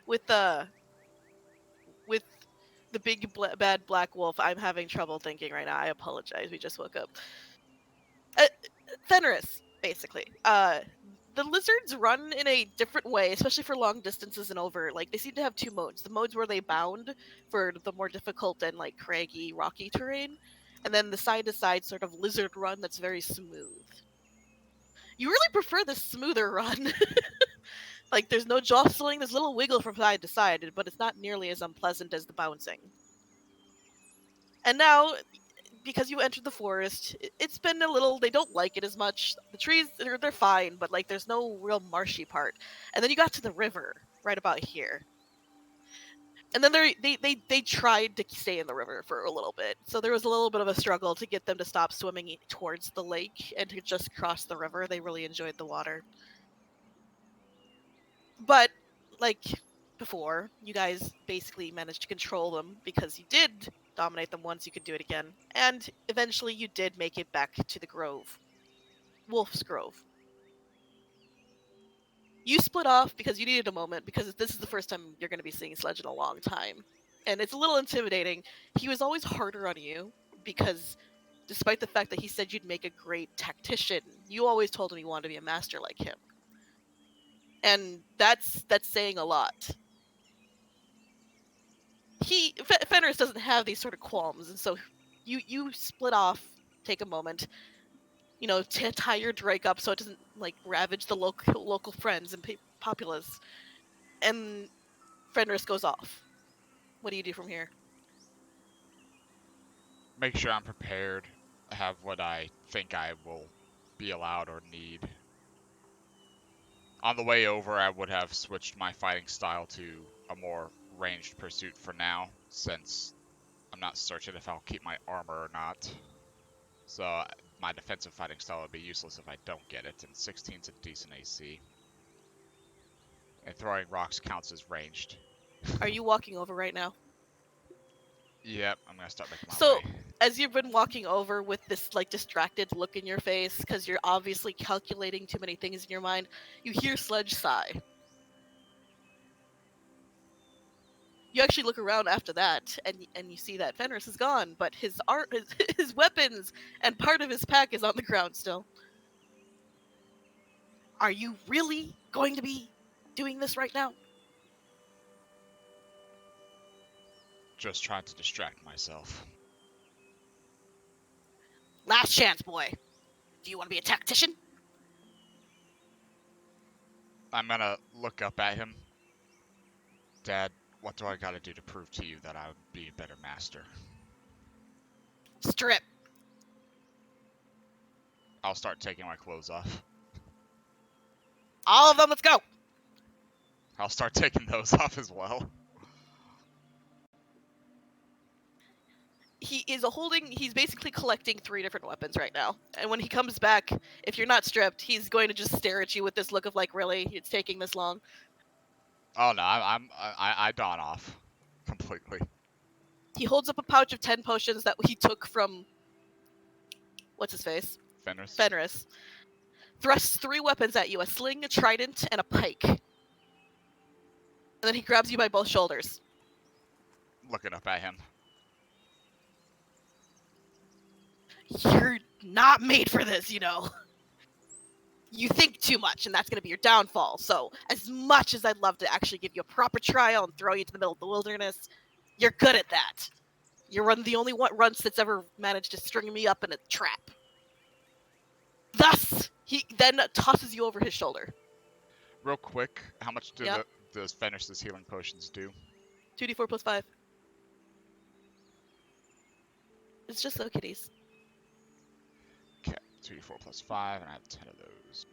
with the with the big bad black wolf, I'm having trouble thinking right now. I apologize. We just woke up. Uh, Fenris, basically. The lizards run in a different way, especially for long distances and over. Like they seem to have two modes: the modes where they bound for the more difficult and like craggy, rocky terrain, and then the side to side sort of lizard run that's very smooth. You really prefer the smoother run. Like there's no jostling, there's a little wiggle from side to side, but it's not nearly as unpleasant as the bouncing. And now, because you entered the forest, it's been a little. They don't like it as much. The trees, they're fine, but like there's no real marshy part. And then you got to the river right about here, and then they tried to stay in the river for a little bit. So there was a little bit of a struggle to get them to stop swimming towards the lake and to just cross the river. They really enjoyed the water, but like before, you guys basically managed to control them because you did dominate them once. You could do it again, and eventually you did make it back to the grove. Wolf's Grove. You split off because you needed a moment because this is the first time you're going to be seeing Sledge in a long time. And it's a little intimidating. He was always harder on you because despite the fact that he said you'd make a great tactician, you always told him you wanted to be a master like him. And that's saying a lot. Fenris doesn't have these sort of qualms, and so you split off, take a moment, to tie your drake up so it doesn't like ravage the local friends and populace. And Fenris goes off. What do you do from here? Make sure I'm prepared. Have what I think I will be allowed or need. On the way over, I would have switched my fighting style to a more ranged pursuit for now, since I'm not certain if I'll keep my armor or not. So my defensive fighting style would be useless if I don't get it, and 16's a decent AC. And throwing rocks counts as ranged. Are you walking over right now? Yep, I'm gonna start making my So, way. as you've been walking over with this like distracted look in your face because you're obviously calculating too many things in your mind, you hear Sledge sigh. You actually look around after that, and you see that Fenris is gone, but his his weapons and part of his pack is on the ground still. Are you really going to be doing this right now? Just trying to distract myself. Last chance, boy. Do you want to be a tactician? I'm gonna look up at him. Dad, what do I gotta do to prove to you that I would be a better master? Strip. I'll start taking my clothes off. All of them, let's go! I'll start taking those off as well. He's basically collecting 3 different weapons right now. And when he comes back, if you're not stripped, he's going to just stare at you with this look of like, really? It's taking this long? Oh no, I don off completely. He holds up a pouch of 10 potions that he took from what's his face? Fenris. Thrusts 3 weapons at you: a sling, a trident, and a pike. And then he grabs you by both shoulders. Looking up at him. You're not made for this, You think too much, and that's going to be your downfall. So, as much as I'd love to actually give you a proper trial and throw you to the middle of the wilderness, you're good at that. You're the only one runts that's ever managed to string me up in a trap. Thus, he then tosses you over his shoulder. Real quick, how much does Fenris's healing potions do? 2d4 plus 5. It's just so kitties. Okay, 2d4 plus 5, and I have 10 of those.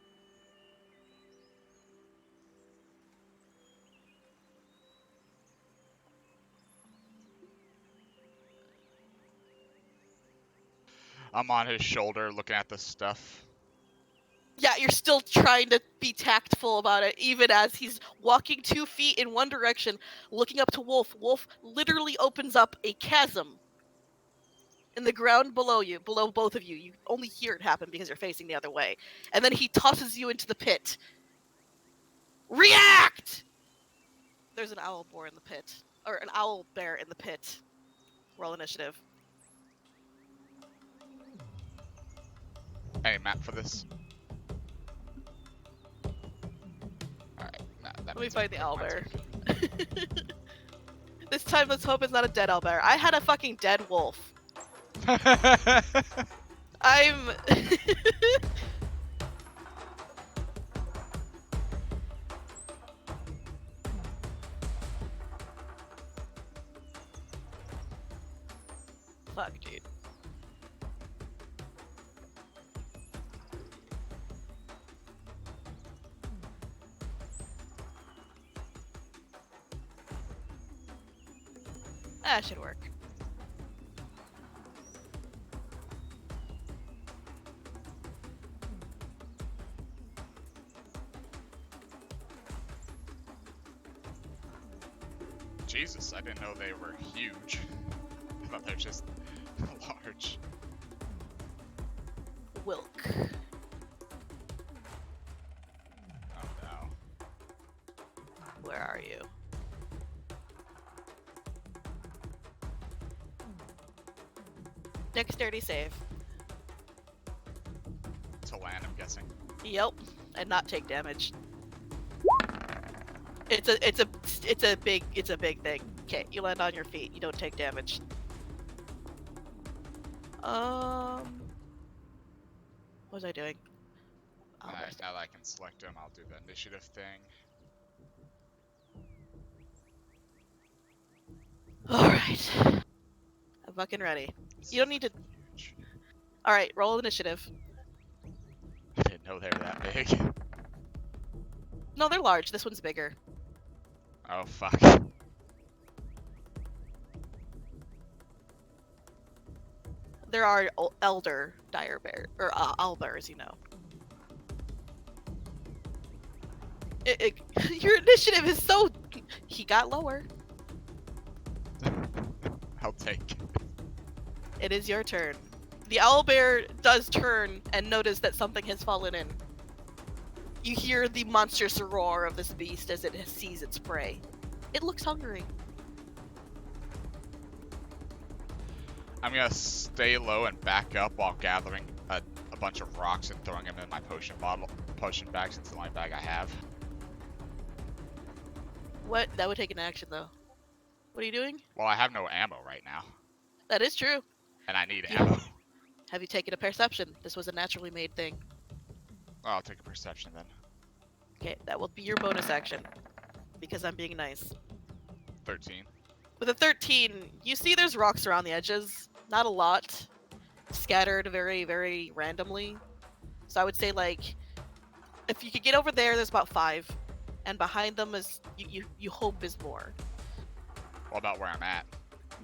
I'm on his shoulder looking at the stuff. Yeah, you're still trying to be tactful about it, even as he's walking 2 feet in one direction, looking up to Wolf. Wolf literally opens up a chasm in the ground below you, below both of you. You only hear it happen because you're facing the other way. And then he tosses you into the pit. React! There's an owl boar in the pit. Or an owl bear in the pit. Roll initiative. Any map for this? Alright, nah, that Let me means find the I can owl click my bear. ticket. This time, let's hope it's not a dead owl bear. I had a fucking dead wolf. I'm... Fuck, dude. That should work. Jesus, I didn't know they were huge. I thought they're just large. Wilk. Oh no. Where are you? Dexterity save. To land, I'm guessing. Yep, and not take damage. It's a big thing. Okay, you land on your feet. You don't take damage. What was I doing? Alright, now that I can select them, I'll do the initiative thing. Alright. I'm fucking ready. This You don't need to... is huge. Alright, roll initiative. I didn't know they were that big. No, they're large. This one's bigger. Oh fuck. There are elder dire bear or owl bears, you know. Your initiative is so... He got lower. I'll take it. It is your turn. The owlbear does turn and notice that something has fallen in. You hear the monstrous roar of this beast as it sees its prey. It looks hungry. I'm gonna stay low and back up while gathering a bunch of rocks and throwing them in my potion bag, since it's the only bag I have. What? That would take an action, though. What are you doing? Well, I have no ammo right now, That is true. and I need Yeah. ammo. Have you taken a perception? This was a naturally made thing. Oh, I'll take a perception then. Okay, that will be your bonus action. Because I'm being nice. 13. With a 13, you see there's rocks around the edges. Not a lot. Scattered very, very randomly. So I would say, like, if you could get over there, there's about 5. And behind them is, you hope is more. What about where I'm at?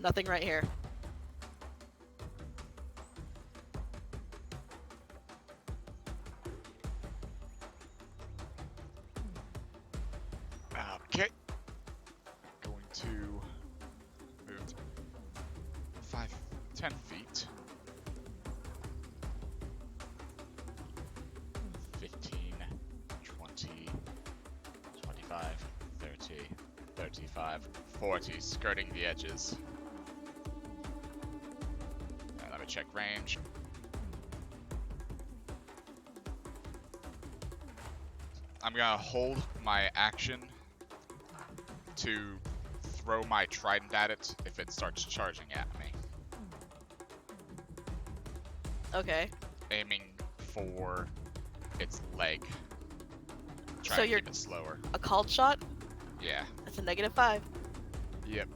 Nothing right here. Okay. Going to move 10 feet. 15, 20, 25, 30, 35, 40, skirting the edges. And let me check range. I'm gonna hold my action to throw my trident at it if it starts charging at me. Okay. Aiming for its leg. So Trying to you're keep it slower. a called shot? Yeah. That's a -5. Yep.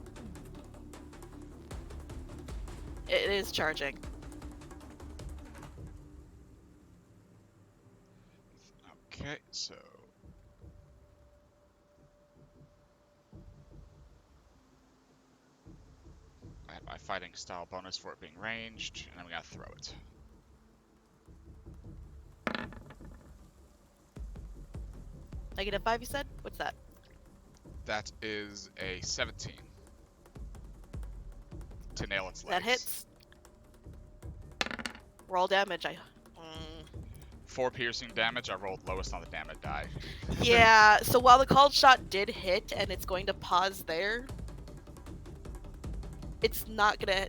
It is charging. Okay, so I had my fighting style bonus for it being ranged, and I'm gonna throw it. -5, you said? What's that? That is a 17 to nail its legs. That hits. Roll damage. 4 piercing damage. I rolled lowest on the DMed die. Yeah, so while the called shot did hit and it's going to pause there, it's not gonna.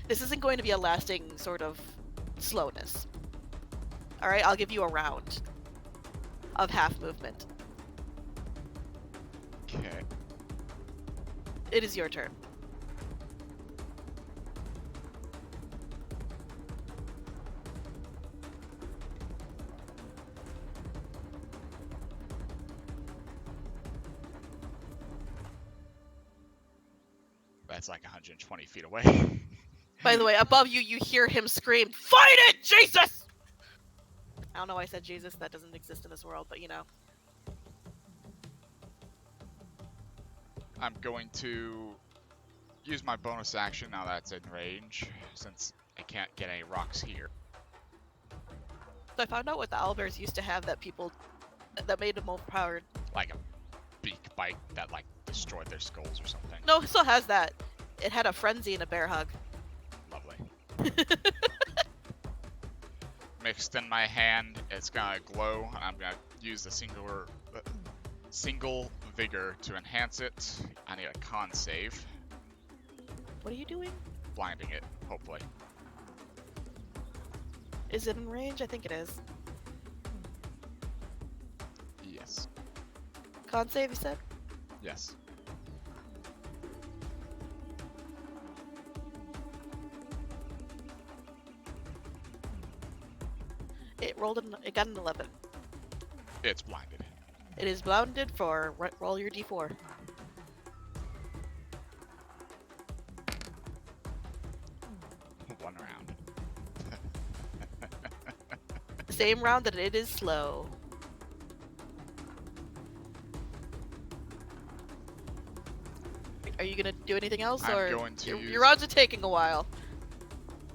This isn't going to be a lasting sort of slowness. Alright, I'll give you a round of half movement. Okay. It is your turn. That's like 120 feet away. By the way, above you, you hear him scream, "Fight it, Jesus!" I don't know why I said Jesus. That doesn't exist in this world, but you know. I'm going to use my bonus action now that's in range, since I can't get any rocks here. So I found out what the owlbears used to have that made them overpowered. Like a beak bite that like destroyed their skulls or something. No, it still has that. It had a frenzy and a bear hug. Lovely. Mixed in my hand, it's gonna glow, and I'm gonna use the single vigor to enhance it. I need a con save. What are you doing? Blinding it, hopefully. Is it in range? I think it is. Yes. Con save, you said? Yes. It got an 11. It's blinded. It is blinded for roll your d4. One round. Same round that it is slow. Are you gonna do anything else, I'm or going to use... your rounds are taking a while?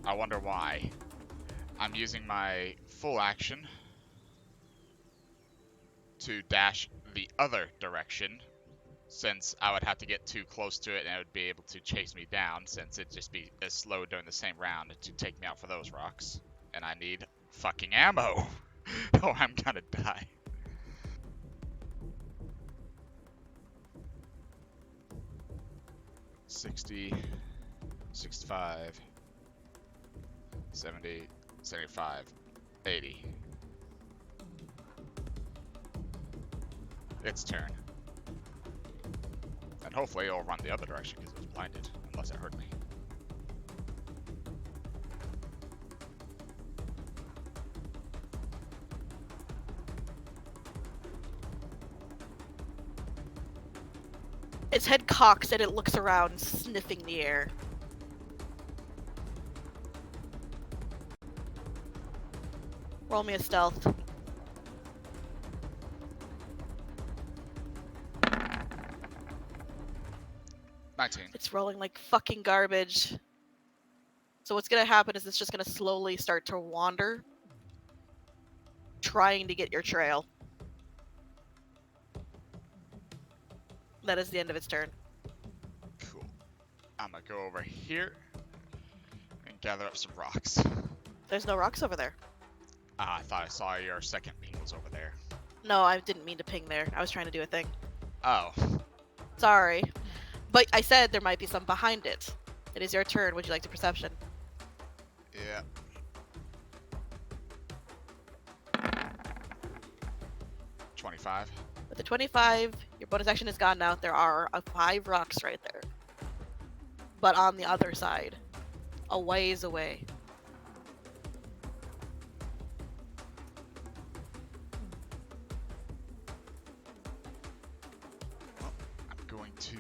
I wonder why. I'm using my full action to dash the other direction, since I would have to get too close to it and it would be able to chase me down, since it'd just be as slow during the same round to take me out for those rocks. And I need fucking ammo, or I'm gonna die. $60, 65, 70, 75, 80. Its turn. And hopefully it'll run the other direction because it was blinded, unless it hurt me. Its head cocks and it looks around, sniffing the air. Roll me a stealth. It's rolling like fucking garbage. So what's gonna happen is it's just gonna slowly start to wander, trying to get your trail. That is the end of its turn. Cool. I'm gonna go over here and gather up some rocks. There's no rocks over there. Ah, I thought I saw your second beam was over there. No, I didn't mean to ping there. I was trying to do a thing. Oh. Sorry. But I said there might be some behind it. It is your turn. Would you like to perception? Yeah. $25. With the 25, your bonus action is gone now. There are 5 rocks right there. But on the other side. A ways away. Well, I'm going to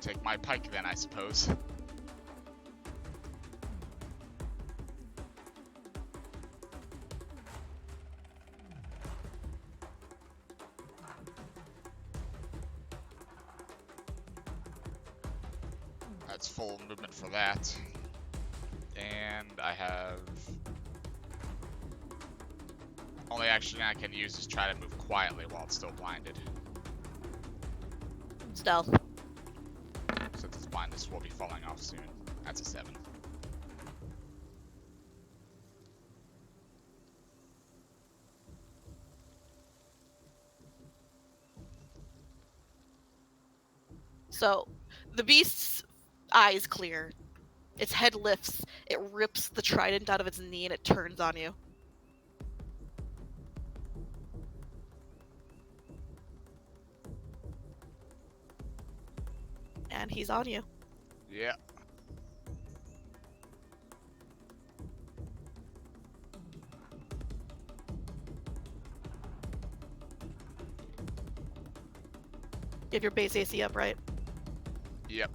take my pike then, I suppose. That's full movement for that. And I have... Only action I can use is try to move quietly while it's still blinded. Stealth. Since its blindness will be falling off soon. That's a 7. So, the beast's eyes clear. Its head lifts. It rips the trident out of its knee and it turns on you. And he's on you. Yeah. You have your base AC up, right? Yep.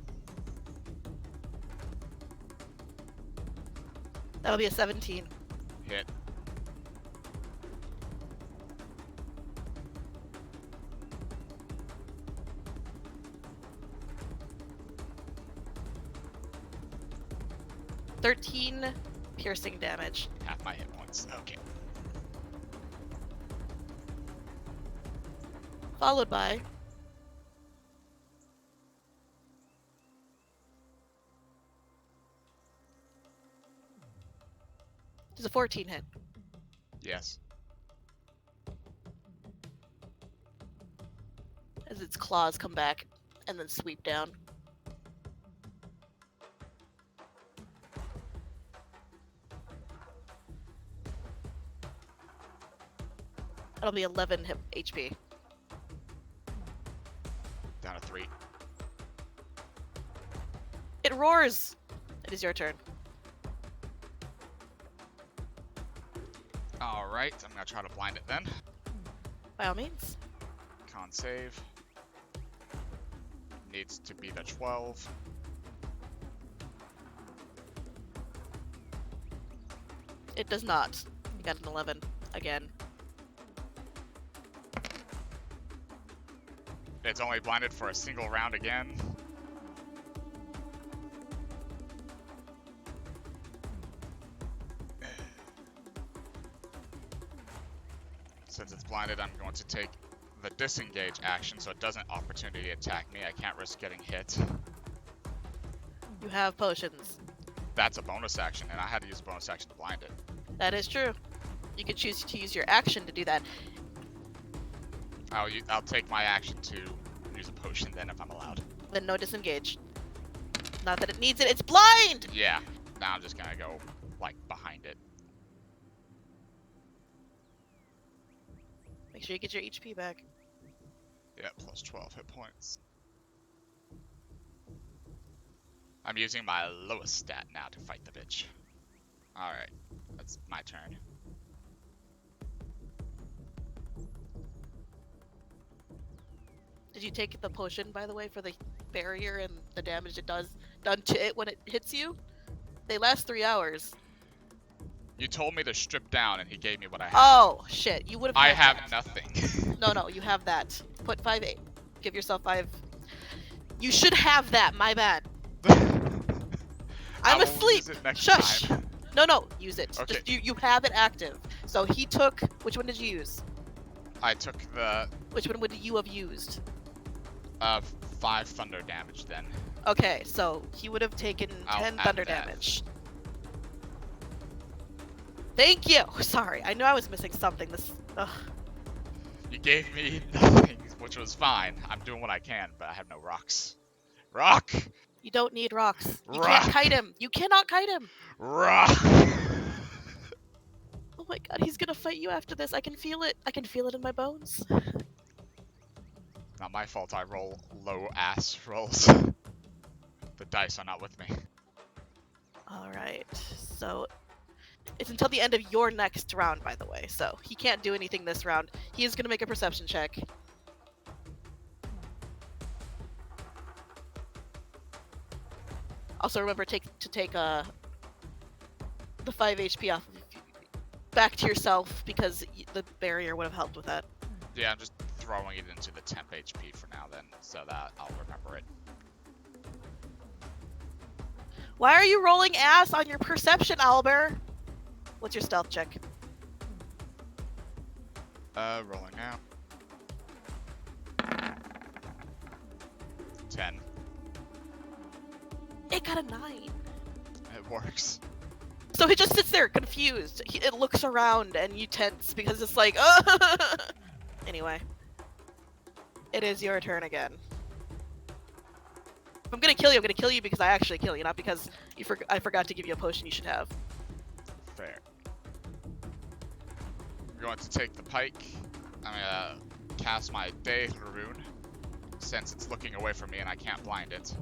That'll be a 17. Hit. $13 piercing damage. Half my hit points. Okay. Followed by does a 14 hit. Yes. As its claws come back and then sweep down. That'll be 11 HP. Down to 3. It roars! It is your turn. Alright, I'm gonna try to blind it then. By all means. Con save. Needs to be the 12. It does not. You got an 11 again. It's only blinded for a single round again. Since it's blinded, I'm going to take the disengage action so it doesn't opportunity attack me. I can't risk getting hit. You have potions. That's a bonus action, and I had to use a bonus action to blind it. That is true. You can choose to use your action to do that. I'll take my action to use a potion then if I'm allowed. Then no disengage. Not that it needs it, it's blind! Yeah. Now I'm just gonna go, like, behind it. Make sure you get your HP back. Yeah, plus 12 hit points. I'm using my lowest stat now to fight the bitch. Alright, that's my turn. Did you take the potion, by the way, for the barrier and the damage it does done to it when it hits you? They last 3 hours. You told me to strip down and he gave me what I had. Oh, shit. You would have I had have that. nothing. No, you have that. Put 5 8. Give yourself 5. You should have that, my bad. I'm asleep. Shush. Time. No, use it. Okay. Just, you have it active. So he took, which one did you use? I took the Which one would you have used? 5 thunder damage then. Okay, so he would have taken I'll 10 add thunder that. damage. Thank you! Sorry, I knew I was missing something. Ugh. You gave me nothing, which was fine. I'm doing what I can, but I have no rocks. Rock! You don't need rocks. You Rock. can't kite him. You cannot kite him. Rock! Oh my god, he's gonna fight you after this. I can feel it. I can feel it in my bones. Not my fault I roll low ass rolls. The dice are not with me. Alright, so it's until the end of your next round, by the way. So he can't do anything this round. He is gonna make a perception check. Also remember to take the 5 HP off back to yourself because the barrier would have helped with that. Yeah, I'm just throwing it into the temp HP for now then, so that I'll remember it. Why are you rolling ass on your perception, Albert? What's your stealth check? Rolling out. 10. It got a 9. It works. So he just sits there confused. It looks around and you tense because it's like, Anyway. It is your turn again. I'm gonna kill you. I'm gonna kill you because I actually kill you, not because I forgot to give you a potion you should have. Fair. I'm going to take the pike. I'm gonna cast my Day rune, since it's looking away from me and I can't blind it.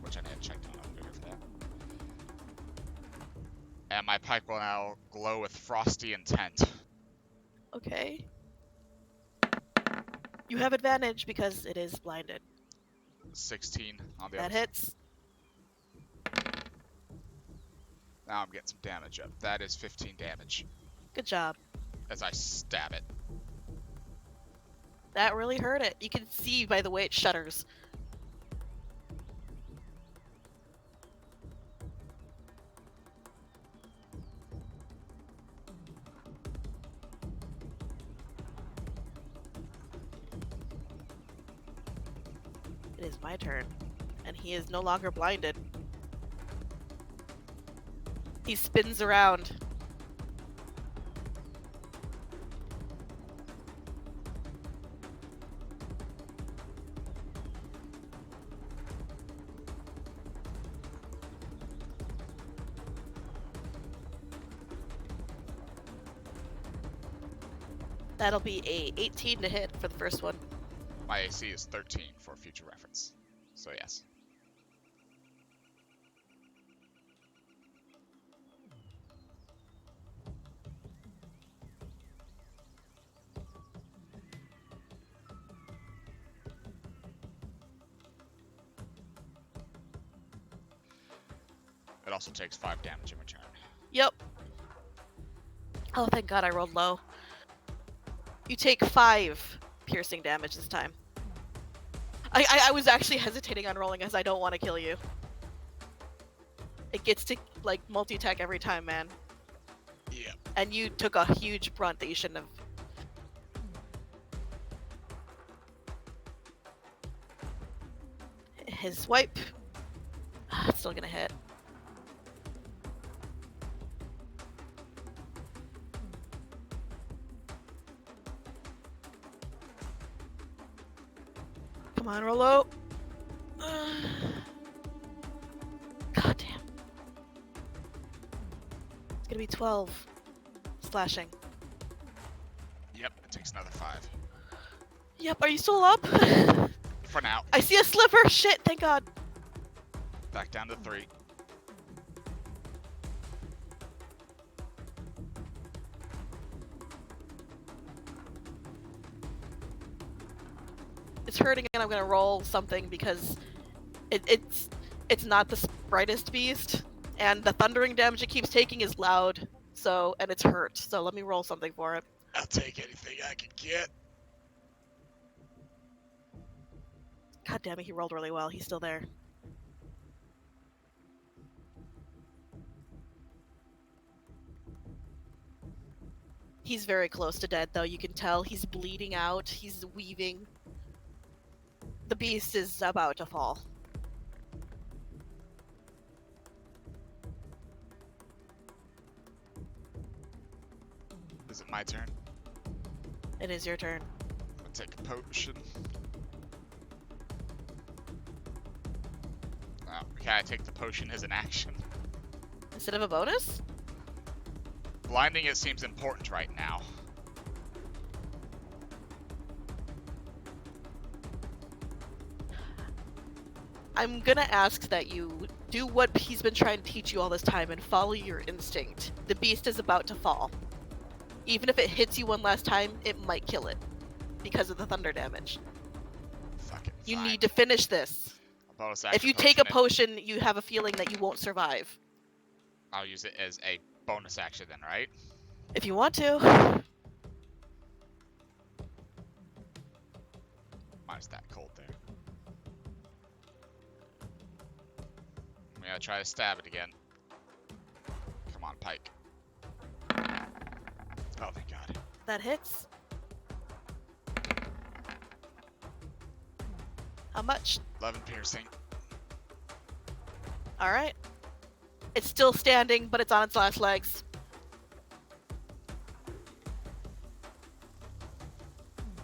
Which I need to check on over for that. And my pike will now glow with frosty intent. Okay. You have advantage because it is blinded. 16 on the That other side. hits. Now I'm getting some damage up. That is 15 damage Good job. as I stab it. That really hurt it. You can see by the way it shudders. It is my turn, and he is no longer blinded. He spins around. That'll be a 18 to hit for the first one. My AC is 13 for future reference. So yes. It also takes 5 damage in return. Yep. Oh, thank God I rolled low. You take 5 piercing damage this time. I was actually hesitating on rolling as I don't want to kill you. It gets to, like, multi-attack every time, man. Yep. And you took a huge brunt that you shouldn't have. His swipe. It's still gonna hit. Come on, Rollo. God damn. It's gonna be 12 slashing. Yep, it takes another 5. Yep, are you still up? For now. I see a sliver! Shit, thank God. Back down to 3. It's hurting and I'm gonna roll something because it's not the brightest beast, and the thundering damage it keeps taking is loud, so, and it's hurt, so let me roll something for it. I'll take anything I can get. God damn it, he rolled really well. He's still there. He's very close to dead, though. You can tell he's bleeding out. He's weaving. The beast is about to fall. Is it my turn? It is your turn. I'll take a potion. Oh, okay, I take the potion as an action. Instead of a bonus? Blinding it seems important right now. I'm gonna ask that you do what he's been trying to teach you all this time and follow your instinct. The beast is about to fall. Even if it hits you one last time, it might kill it. Because of the thunder damage. Fuck it. You fine. need to finish this. A bonus action If you take a it. potion, you have a feeling that you won't survive. I'll use it as a bonus action then, right? If you want to. Minus that cold there. I'm gonna try to stab it again. Come on, pike. Oh, thank God. That hits. How much? 11 piercing. Alright. It's still standing, but it's on its last legs.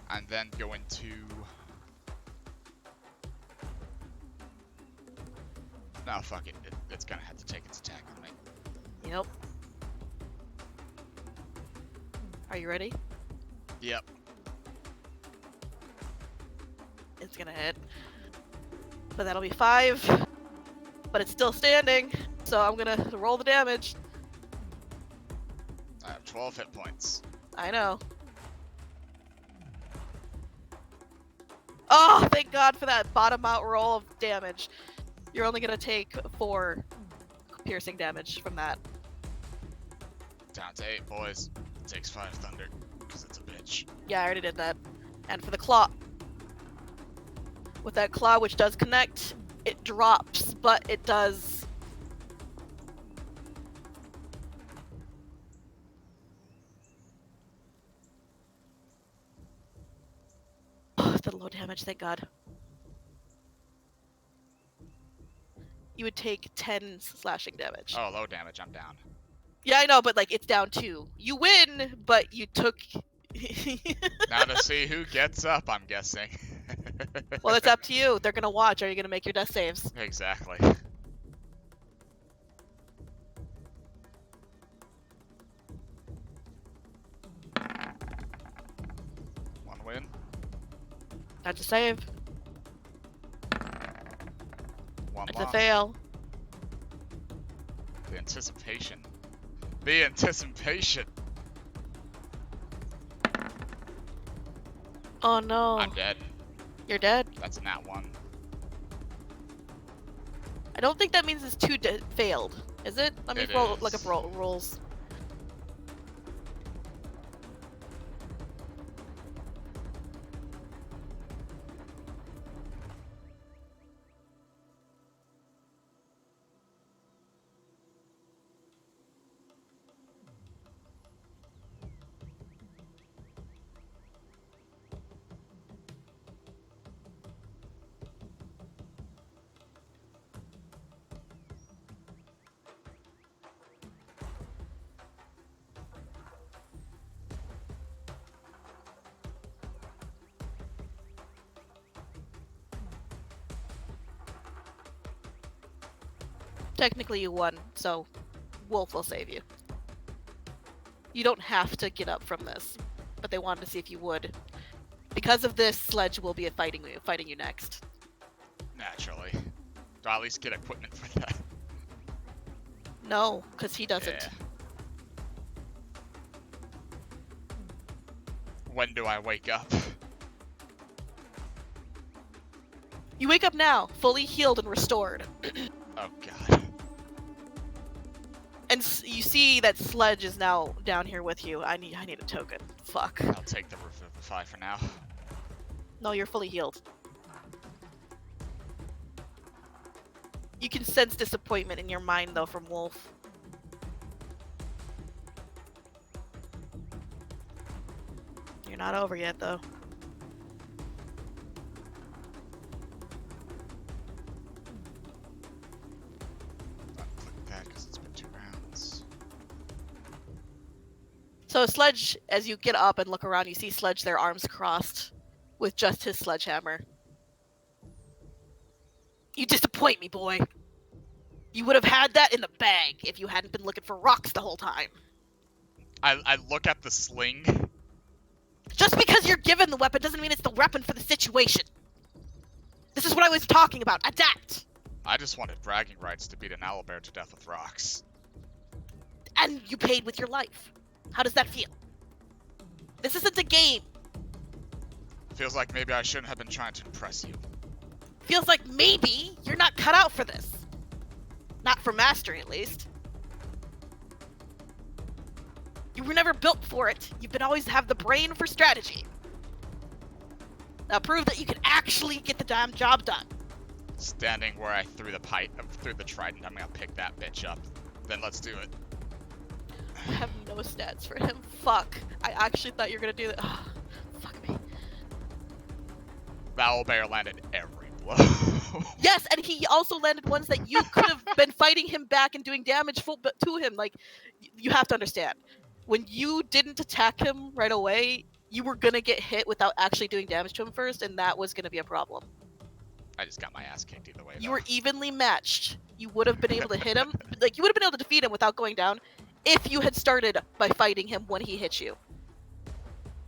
And then go into No, fuck it. It's gonna have to take its attack on me. Yep. Are you ready? Yep. It's gonna hit. But that'll be 5. But it's still standing. So I'm gonna roll the damage. I have 12 hit points. I know. Oh, thank God for that bottom out roll of damage. You're only gonna take 4 piercing damage from that. Down to 8, boys. It takes 5 thunder, because it's a bitch. Yeah, I already did that. And for the claw. With that claw, which does connect, it drops, but it does... Oh, it's the low damage, thank God. You would take 10 slashing damage. Oh, low damage, I'm down. Yeah, I know, but like it's down 2. You win, but you took... Now to see who gets up, I'm guessing. Well, it's up to you. They're gonna watch. Are you gonna make your death saves? Exactly. One win. That's a save. One That's loss. a fail. The anticipation. The anticipation. Oh no. I'm dead. You're dead? That's a nat 1. I don't think that means it's 2 failed. Is it? Let me It roll, is. look up rolls. Technically you won, so Wolf will save you. You don't have to get up from this, but they wanted to see if you would. Because of this, Sledge will be fighting you next. Naturally. Do I at least get equipment for that? No, because he doesn't. Yeah. When do I wake up? You wake up now, fully healed and restored. Oh god. And you see that Sledge is now down here with you. I need a token. Fuck. I'll take the Revivify for now. No, you're fully healed. You can sense disappointment in your mind, though, from Wolf. You're not over yet, though. Click that because it's been 2 rounds. So Sledge, as you get up and look around, you see Sledge, their arms crossed, with just his sledgehammer. You disappoint me, boy. You would have had that in the bag if you hadn't been looking for rocks the whole time. I look at the sling. Just because you're given the weapon doesn't mean it's the weapon for the situation. This is what I was talking about. Adapt. I just wanted bragging rights to beat an owlbear to death with rocks. And you paid with your life. How does that feel? This isn't a game. Feels like maybe I shouldn't have been trying to impress you. Feels like maybe you're not cut out for this. Not for mastery, at least. You were never built for it. You've been always have the brain for strategy. Now prove that you can actually get the damn job done. Standing where I threw the trident, I'm gonna pick that bitch up. Then let's do it. I have no stats for him. Fuck. I actually thought you were gonna do that. Oh, fuck me. The owlbear landed every blow. Yes, and he also landed ones that you could have been fighting him back and doing damage to him. Like, you have to understand. When you didn't attack him right away, you were gonna get hit without actually doing damage to him first, and that was gonna be a problem. I just got my ass kicked either way, You though. were evenly matched. You would have been able to hit him. Like, you would have been able to defeat him without going down if you had started by fighting him when he hit you.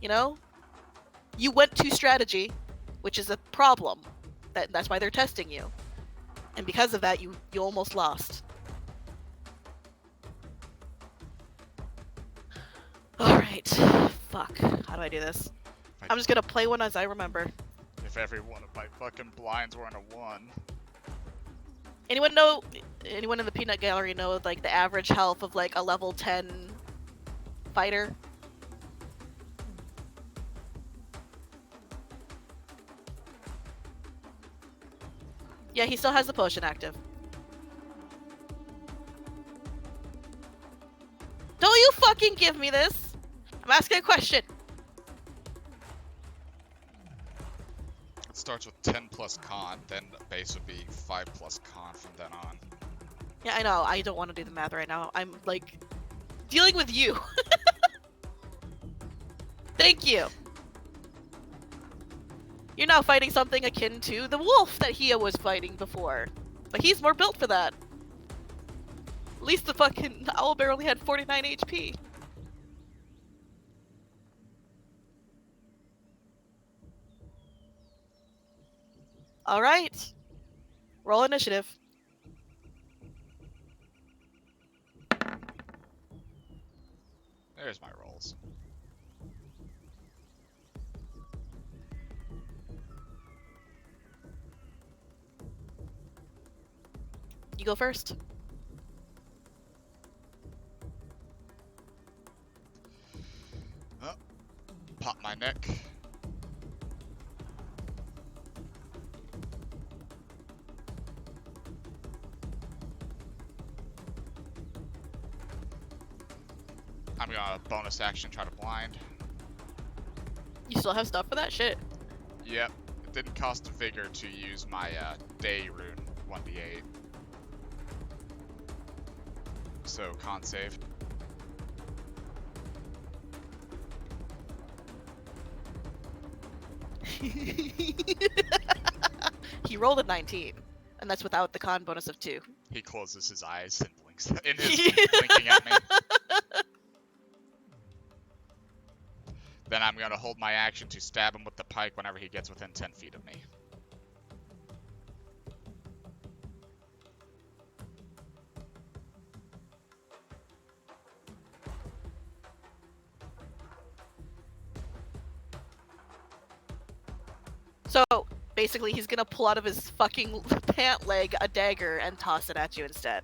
You know? You went to strategy, which is a problem. That's why they're testing you. And because of that, you almost lost. Alright. Fuck. How do I do this? I'm just gonna play one as I remember. If every one of my fucking blinds were in a 1. Anyone in the peanut gallery know, like, the average health of, like, a level 10 fighter? Yeah, he still has the potion active. Don't you fucking give me this! I'm asking a question! It starts with 10 plus con, then base would be 5 plus con from then on. Yeah, I know. I don't want to do the math right now. I'm, like, dealing with you. Thank you. You're now fighting something akin to the wolf that Hia was fighting before. But he's more built for that. At least the fucking owlbear only had 49 HP. Alright. Roll initiative. There's my rolls. You go first. Oh, pop my neck. I'm gonna bonus action try to blind. You still have stuff for that shit. Yep, it didn't cost vigor to use my day rune 1d8. So con save. He rolled a 19, and that's without the con bonus of 2. He closes his eyes and blinks in his blinking at me. Then I'm gonna hold my action to stab him with the pike whenever he gets within 10 feet of me. So, basically, he's gonna pull out of his fucking pant leg a dagger and toss it at you instead.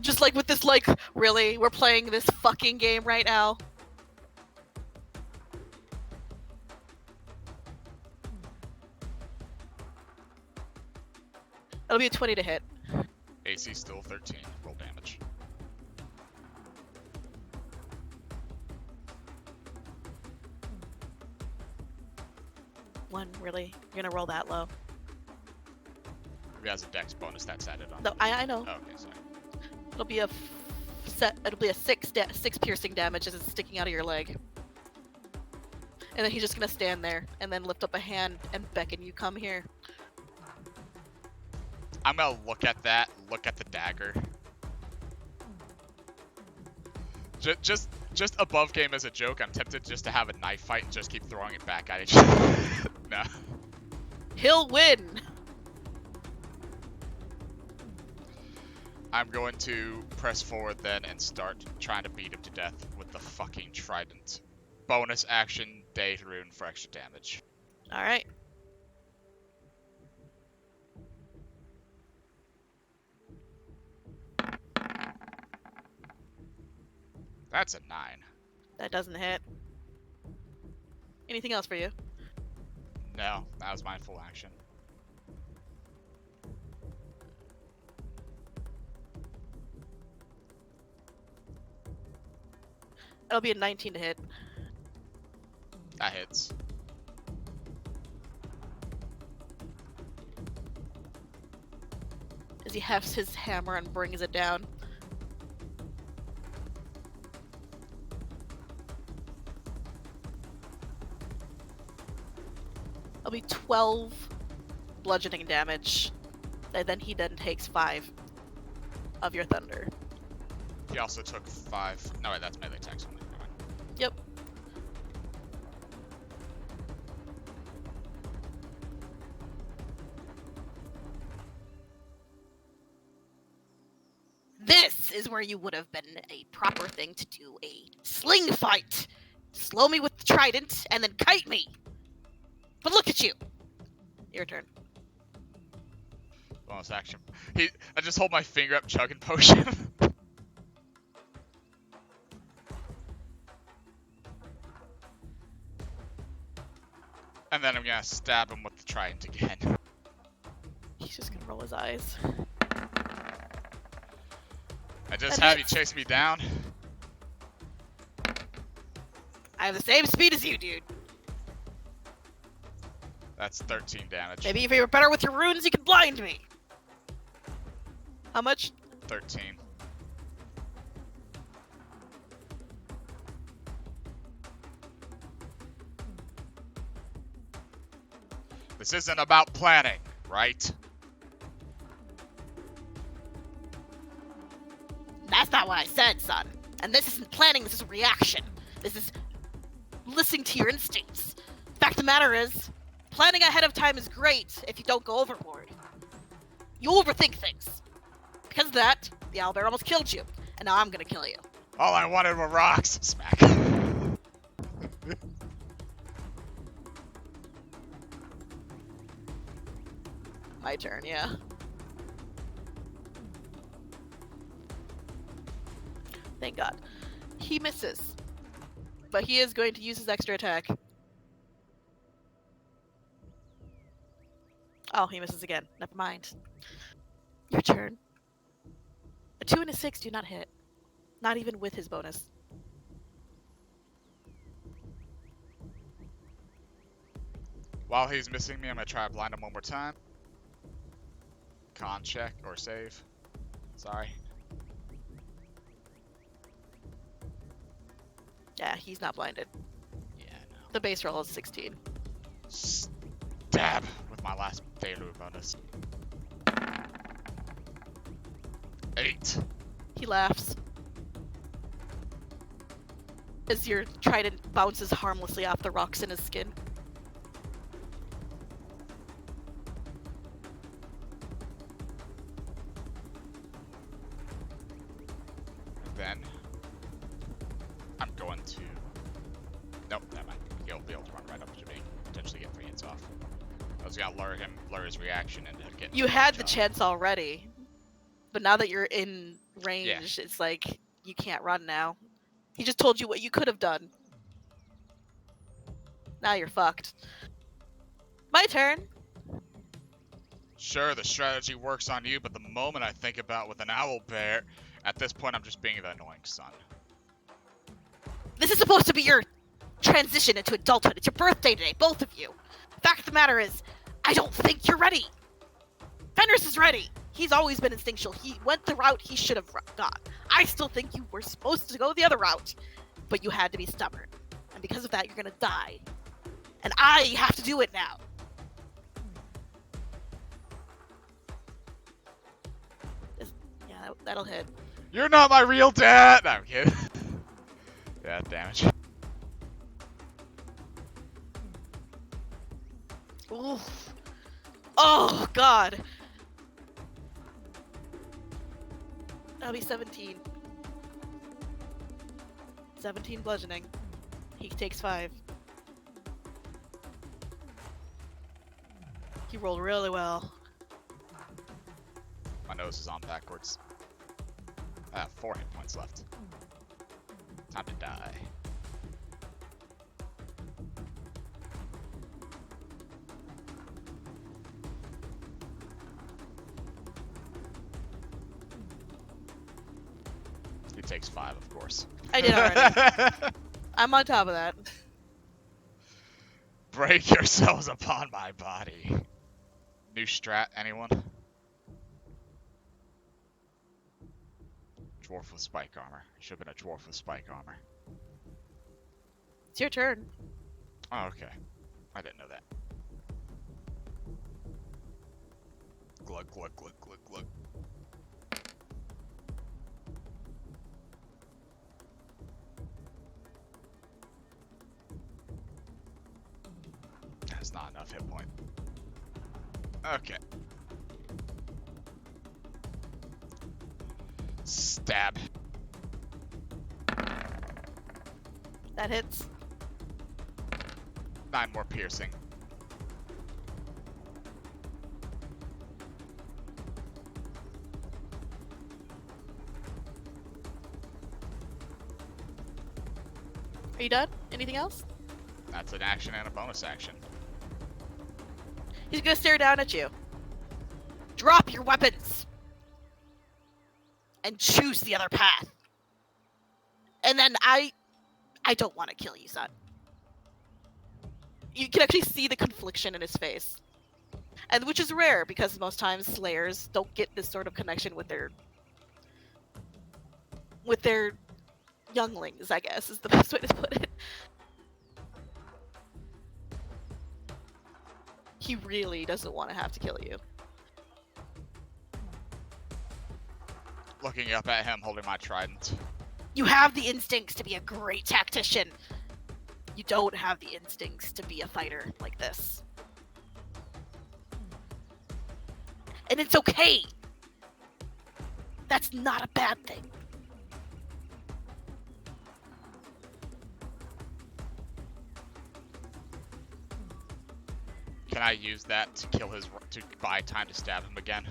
Just like with this, like, really? We're playing this fucking game right now? It'll be a 20 to hit. AC still 13. Roll damage. One, really? You're gonna roll that low? If he has a dex bonus, that's added on. No, I know. Oh, okay, sorry. It'll be a 6 piercing damage as it's sticking out of your leg. And then he's just gonna stand there and then lift up a hand and beckon you come here. I'm gonna look at that, look at the dagger. Just above game as a joke, I'm tempted just to have a knife fight and just keep throwing it back at each other. No. He'll win! I'm going to press forward then and start trying to beat him to death with the fucking trident. Bonus action, day rune for extra damage. Alright. That's a 9. That doesn't hit. Anything else for you? No, that was my full action. It'll be a 19 to hit. That hits. As he hefts his hammer and brings it down. It'll be 12 bludgeoning damage, and then he takes 5 of your thunder. He also took 5. No, wait, that's melee attacks only. Never mind. Yep. This is where you would have been a proper thing to do a sling fight. Slow me with the trident and then kite me. But look at you. Your turn. Bonus action. I just hold my finger up, chugging potion. And then I'm gonna stab him with the trident again. He's just gonna roll his eyes. I just have you chase me down. I have the same speed as you, dude. That's 13 damage. Maybe if you were better with your runes, you could blind me. How much? 13. This isn't about planning, right? That's not what I said, son. And this isn't planning, this is reaction. This is listening to your instincts. Fact of the matter is, planning ahead of time is great if you don't go overboard. You overthink things. Because of that, the owlbear almost killed you. And now I'm gonna kill you. All I wanted were rocks. Smack. My turn, yeah. Thank God. He misses. But he is going to use his extra attack. Oh, he misses again. Never mind. Your turn. A 2 and a 6 do not hit. Not even with his bonus. While he's missing me, I'm gonna try to blind him one more time. Con check or save. Sorry. Yeah, he's not blinded. Yeah, no. The base roll is 16. Stab with my last Deluge bonus. 8. He laughs. As your trident bounces harmlessly off the rocks in his skin. Then I'm going to. Nope, never mind. He'll be able to run right up to me, potentially get 3 hits off. I was gonna lure his reaction into getting. You had the chance already, but now that you're in range, Yeah. it's like you can't run now. He just told you what you could have done. Now you're fucked. My turn. Sure, the strategy works on you, but the moment I think about with an owl bear, at this point I'm just being the annoying son. This is supposed to be your transition into adulthood. It's your birthday today, both of you. Fact of the matter is, I don't think you're ready. Fenris is ready. He's always been instinctual. He went the route he should have gone. I still think you were supposed to go the other route, but you had to be stubborn. And because of that, you're gonna die. And I have to do it now. Yeah, that'll hit. You're not my real dad! No, I'm kidding. Yeah, damage. Oof. Oh, God. That'll be 17. 17 bludgeoning. He takes 5. He rolled really well. My nose is on backwards. I have 4 hit points left. Time to die. He takes 5, of course. I did already. I'm on top of that. Break yourselves upon my body. New strat, anyone? Dwarf with spike armor. Should have been a dwarf with spike armor. It's your turn. Oh, okay. I didn't know that. glug, glug, glug, glug, glug. That's not enough hit point. Okay. Stab. That hits. 9 more piercing. Are you done? Anything else? That's an action and a bonus action. He's gonna stare down at you. Drop your weapons! And choose the other path. And then I don't want to kill you, son. You can actually see the confliction in his face. And which is rare, because most times slayers don't get this sort of connection with their younglings, I guess, is the best way to put it. He really doesn't want to have to kill you. Looking up at him, holding my trident. You have the instincts to be a great tactician. You don't have the instincts to be a fighter like this. And it's okay. That's not a bad thing. Can I use that to kill his to buy time to stab him again?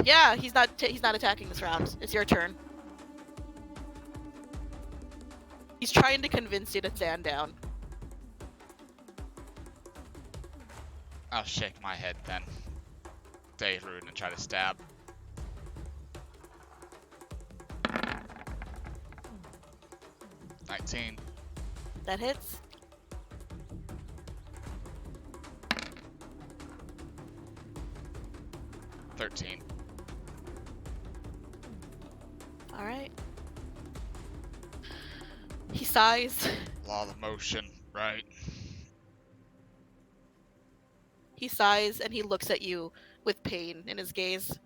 Yeah, he's not attacking this round. It's your turn. He's trying to convince you to stand down. I'll shake my head then. Stay rude and try to stab. $19. That hits. $13. Alright. He sighs. Law of motion, right? He sighs and he looks at you with pain in his gaze.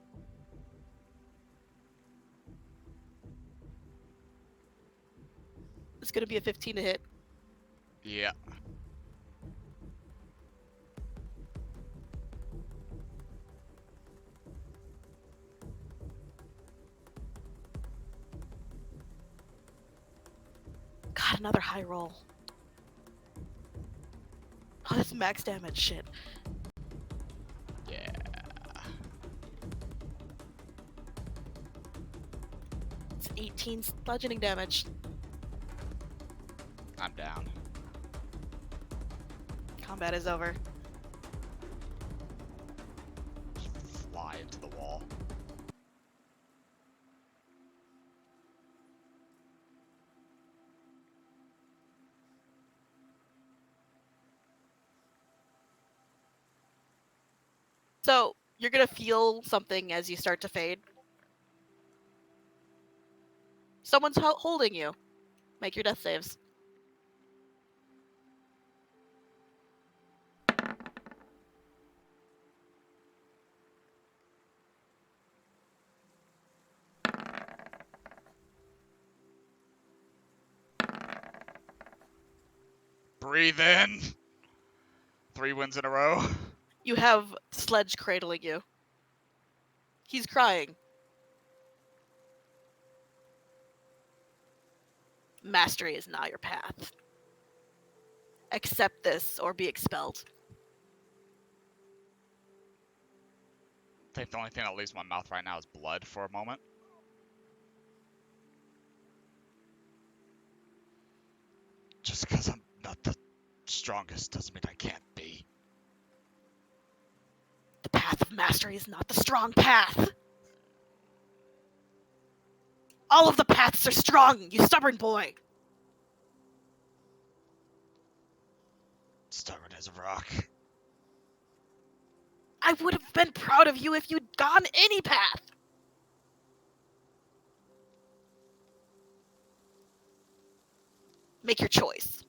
It's gonna be a 15 to hit. Yeah. God, another high roll. Oh, that's max damage shit. Yeah. It's 18 bludgeoning damage. I'm down. Combat is over. Fly into the wall. So, you're gonna feel something as you start to fade. Someone's holding you. Make your death saves. Breathe in. 3 wins in a row. You have Sledge cradling you. He's crying. Mastery is not your path. Accept this or be expelled. I think the only thing that leaves my mouth right now is blood for a moment. Just because I'm not the strongest doesn't mean I can't be. The path of mastery is not the strong path. All of the paths are strong, you stubborn boy. Stubborn as a rock. I would have been proud of you if you'd gone any path. Make your choice.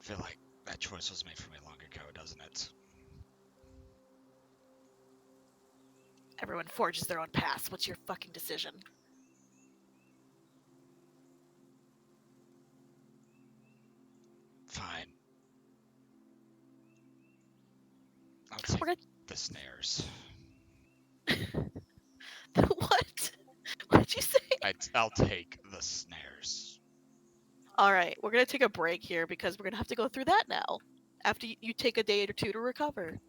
feel like that choice was made for me long ago, doesn't it? Everyone forges their own paths. What's your fucking decision? Fine. I'll take the snares. What? What did you say? I'll take the snares. Alright, we're gonna take a break here because we're gonna have to go through that now. After you take a day or two to recover.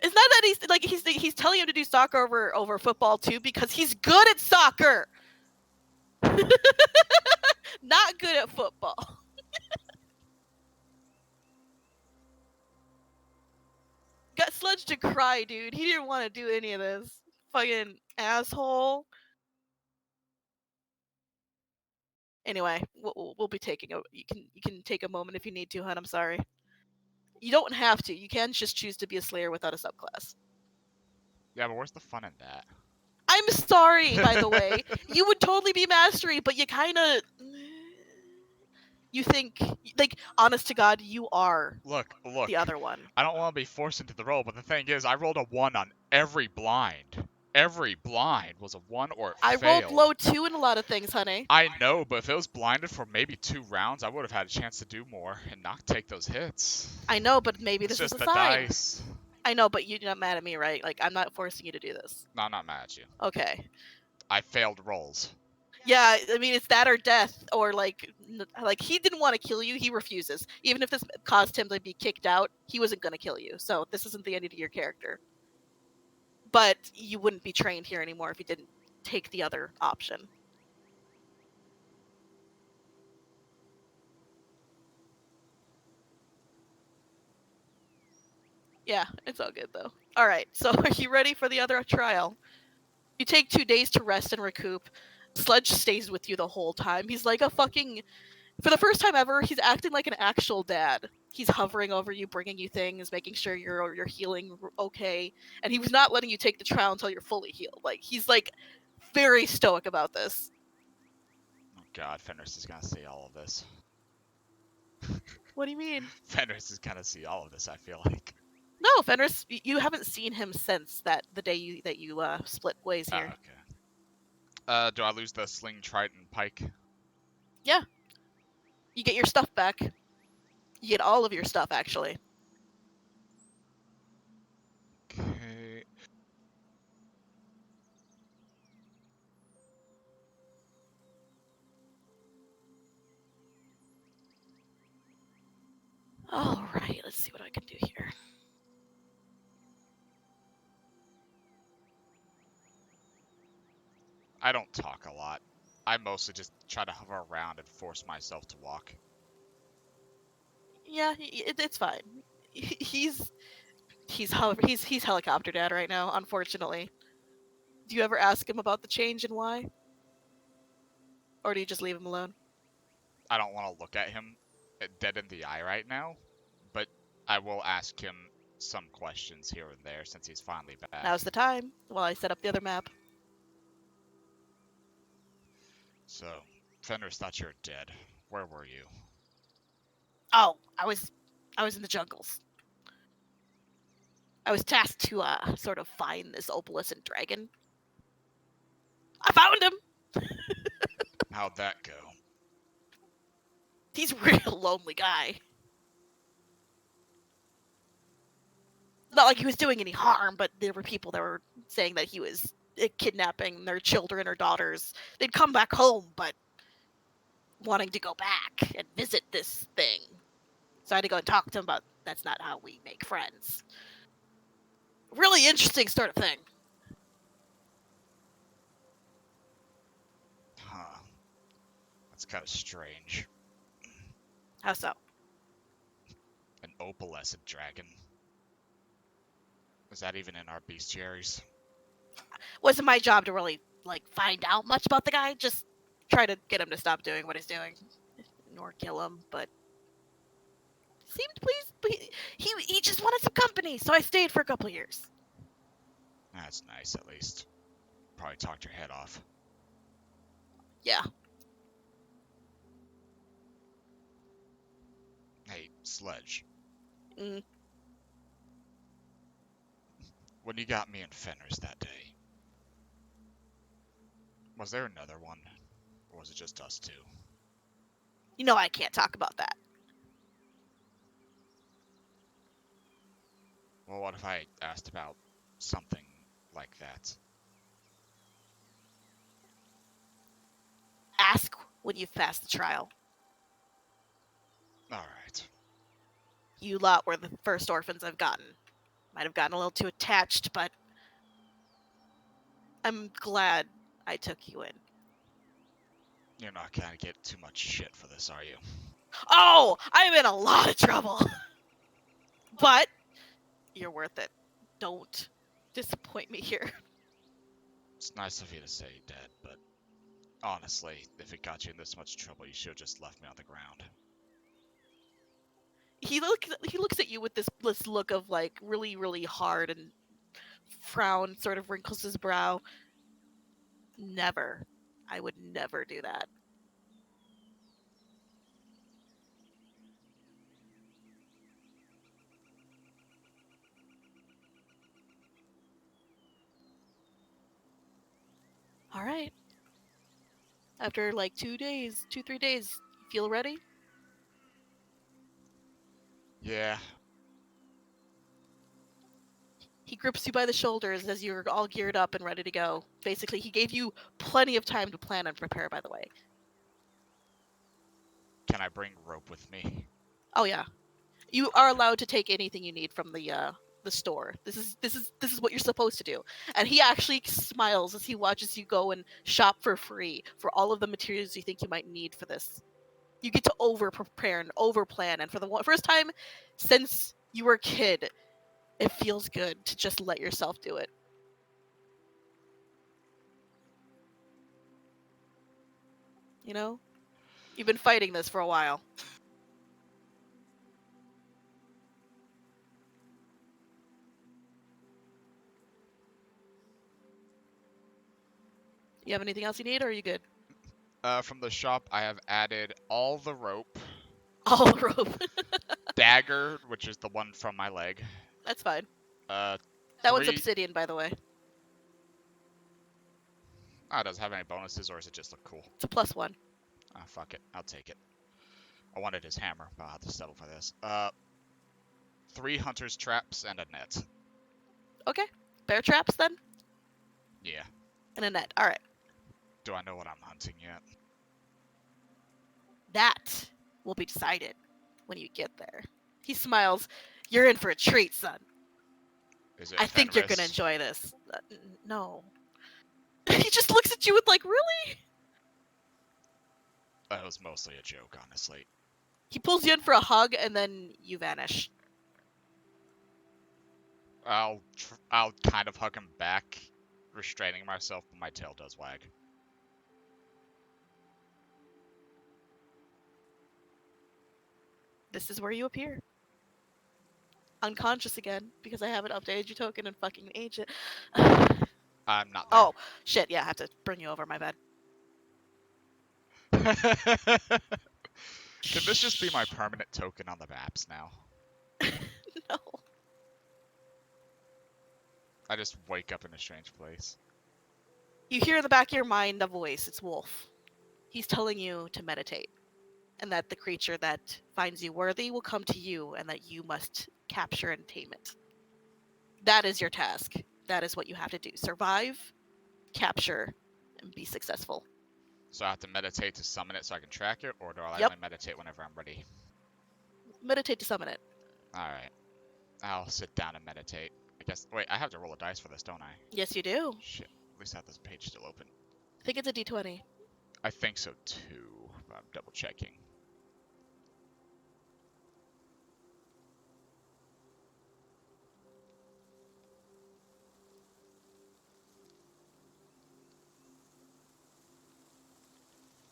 It's not that he's telling him to do soccer over football too because he's good at soccer. Not good at football. Got Sludge to cry, dude. He didn't want to do any of this. Fucking asshole. Anyway, we'll be taking a. You can take a moment if you need to, hun. I'm sorry. You don't have to. You can just choose to be a Slayer without a subclass. Yeah, but where's the fun in that? I'm sorry, by the way. You would totally be Mastery, but you kind of. You think, like, honest to God, you are Look. the other one. I don't want to be forced into the role, but the thing is, I rolled a 1 on every blind. Every blind was a 1 or it I failed. rolled low too in a lot of things, honey. I know, but if it was blinded for maybe 2 rounds, I would have had a chance to do more and not take those hits. I know, but maybe It's this is just a the sign. dice. I know, but you're not mad at me, right? Like, I'm not forcing you to do this. No, I'm not mad at you. Okay. I failed rolls. Yeah, I mean, it's that or death, or like he didn't want to kill you, he refuses. Even if this caused him to be kicked out, he wasn't going to kill you. So this isn't the end of your character. But you wouldn't be trained here anymore if you didn't take the other option. Yeah, it's all good though. All right, so are you ready for the other trial? You take 2 days to rest and recoup. Sludge stays with you the whole time. He's like a fucking. For the first time ever, he's acting like an actual dad. He's hovering over you, bringing you things, making sure you're healing okay, and he was not letting you take the trial until you're fully healed. Like he's like very stoic about this. Oh god, Fenris is gonna see all of this. What do you mean? Fenris is gonna see all of this, I feel like. No, Fenris, you haven't seen him since that the day you split ways here. Okay. Do I lose the sling, trident, pike? Yeah. You get your stuff back. You get all of your stuff, actually. Okay. All right, let's see what I can do here. I don't talk a lot. I mostly just try to hover around and force myself to walk. Yeah, it's fine. He's helicopter dad right now, unfortunately. Do you ever ask him about the change and why? Or do you just leave him alone? I don't want to look at him dead in the eye right now, but I will ask him some questions here and there since he's finally back. Now's the time while I set up the other map. So, Fenris thought you were dead. Where were you? Oh, I was in the jungles. I was tasked to sort of find this opalescent dragon. I found him. How'd that go? He's a real lonely guy. Not like he was doing any harm, but there were people that were saying that he was kidnapping their children or daughters. They'd come back home, but wanting to go back and visit this thing. So I had to go and talk to him about that's not how we make friends. Really interesting sort of thing. Huh. That's kind of strange. How so? An opalescent dragon. Is that even in our bestiaries? Wasn't my job to really find out much about the guy. Just try to get him to stop doing what he's doing, nor kill him. But seemed pleased. But he just wanted some company, so I stayed for a couple of years. That's nice, at least. Probably talked your head off. Yeah. Hey, Sledge. Mm. When you got me and Fenris that day, was there another one? Or was it just us two? You know I can't talk about that. Well, what if I asked about something like that? Ask when you've passed the trial. Alright. You lot were the first orphans I've gotten. Might have gotten a little too attached, but I'm glad I took you in. You're not gonna get too much shit for this, are you? Oh, I'm in a lot of trouble. But you're worth it. Don't disappoint me here. It's nice of you to say, Dad, but honestly, if it got you in this much trouble, you should have just left me on the ground. He looks at you with this look of like really really hard and frown sort of wrinkles his brow. Never. I would never do that. All right. After like 2 days, 3 days, you feel ready? Yeah, He grips you by the shoulders as you're all geared up and ready to go. Basically, he gave you plenty of time to plan and prepare, by the way. can I bring rope with me? Oh yeah. You are allowed to take anything you need from the store. This is what you're supposed to do. And he actually smiles as he watches you go and shop for free for all of the materials you think you might need for this. You get to over prepare and over plan, and for the first time since you were a kid, it feels good to just let yourself do it. You know? You've been fighting this for a while. You have anything else you need, or are you good? From the shop, I have added all the rope, All the rope. dagger, which is the one from my leg, That's fine. uh, That one's 3... obsidian, by the way. Ah, does it have any bonuses, or does it just look cool? It's a +1. Ah, fuck it. I'll take it. I wanted his hammer, but I'll have to settle for this. 3 hunter's traps and a net. Okay. Bear traps then? Yeah. And a net. Alright. Do I know what I'm hunting yet? That will be decided when you get there. He smiles. You're in for a treat, son. Is it I think you're gonna Fenris? enjoy this. No. He just looks at you with like, really? That was mostly a joke, honestly. He pulls you in for a hug and then you vanish. I'll kind of hug him back, restraining myself, but my tail does wag. This is where you appear. Unconscious again, because I haven't updated your token and fucking age it. I'm not there. Oh, shit, yeah, I have to bring you over, my bad. Can this just be my permanent token on the maps now? No. I just wake up in a strange place. You hear in the back of your mind a voice. It's Wolf. He's telling you to meditate, and that the creature that finds you worthy will come to you, and that you must capture and tame it. That is your task. That is what you have to do. Survive, capture, and be successful. So I have to meditate to summon it so I can track it, or do I Yep. only meditate whenever I'm ready? Meditate to summon it. Alright. I'll sit down and meditate. I guess. Wait, I have to roll a dice for this, don't I? Yes, you do. Shit. At least I have this page still open. I think it's a d20. I think so too, but I'm double checking.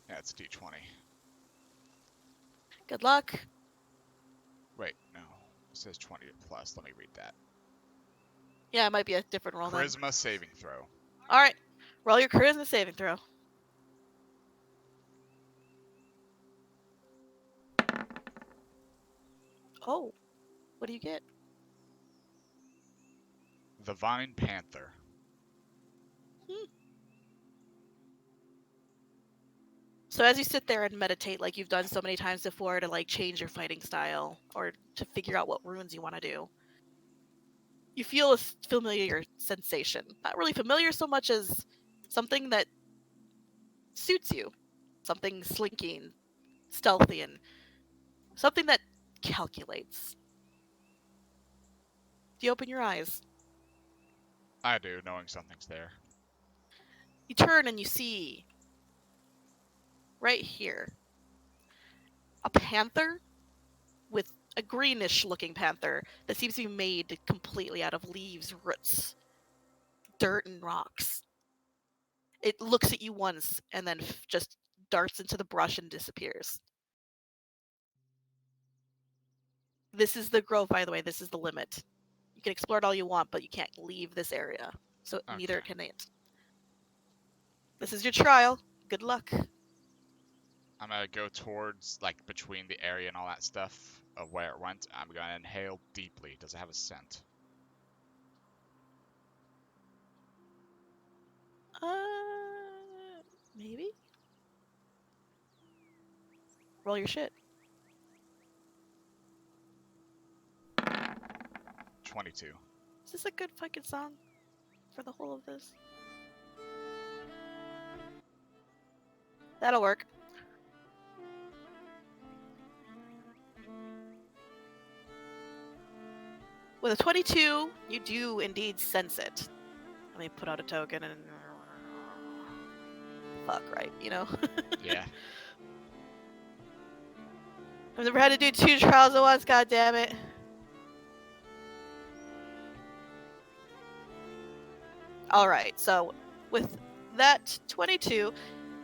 Yeah, it's D20. Good luck. Wait, no. It says 20 plus. Let me read that. Yeah, it might be a different roll then. Charisma saving throw. All right. Roll your charisma saving throw. Oh, what do you get? The Vine Panther. So as you sit there and meditate, like you've done so many times before, to like change your fighting style or to figure out what runes you want to do, you feel a familiar sensation. Not really familiar so much as something that suits you, something slinking, stealthy, and something that calculates. Do you open your eyes? I do, knowing something's there. You turn and you see right here a panther with a greenish looking panther that seems to be made completely out of leaves, roots, dirt, and rocks. It looks at you once and then just darts into the brush and disappears. This is the grove, by the way. This is the limit. You can explore it all you want, but you can't leave this area. So neither Okay. can it. This is your trial. Good luck. I'm gonna go towards, like, between the area and all that stuff of where it went. I'm gonna inhale deeply. Does it have a scent? Maybe? Roll your shit. 22. Is this a good fucking song for the whole of this? That'll work. With a 22, you do indeed sense it. Let me put out a token and... Fuck, right, you know? Yeah. I've never had to do 2 trials at once, god damn it. Alright, so with that 22,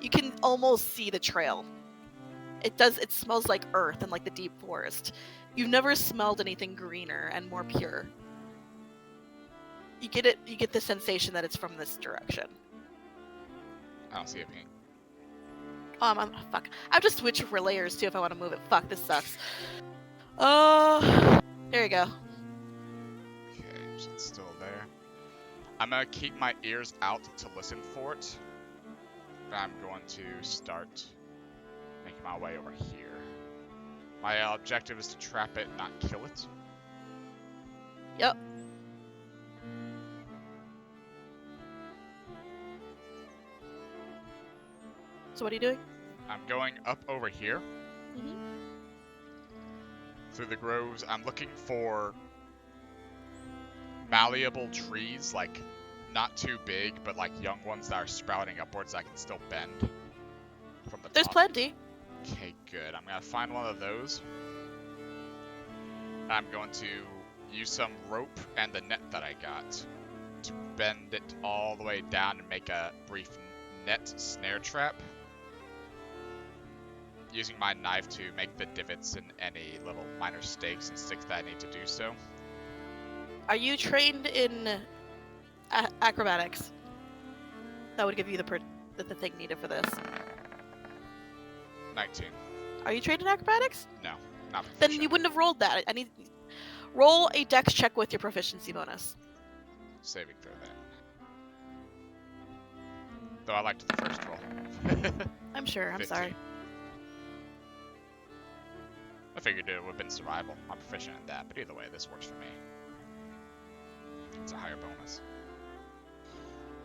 you can almost see the trail. It smells like earth and like the deep forest. You've never smelled anything greener and more pure. You get the sensation that it's from this direction. I don't see it being. Fuck. I have to switch for layers too if I want to move it. Fuck, this sucks. There you go. Okay, so it's still there. I'm gonna keep my ears out to listen for it. I'm going to start making my way over here. My objective is to trap it, not kill it. Yep. So what are you doing? I'm going up over here. Mm-hmm. Through the groves. I'm looking for malleable trees, like not too big, but like young ones that are sprouting upwards that I can still bend from the There's top. plenty. Okay, good. I'm gonna find one of those. I'm going to use some rope and the net that I got to bend it all the way down and make a brief net snare trap. Using my knife to make the divots in any little minor stakes and sticks that I need to do so. Are you trained in acrobatics? That would give you the thing needed for this. 19. Are you trained in acrobatics? No, not Then proficient. you wouldn't have rolled that. Roll a dex check with your proficiency bonus. Saving throw that. Though I liked the first roll. I'm sure. I'm 15. sorry. I figured it would have been survival. I'm proficient at that, but either way, this works for me. It's a higher bonus.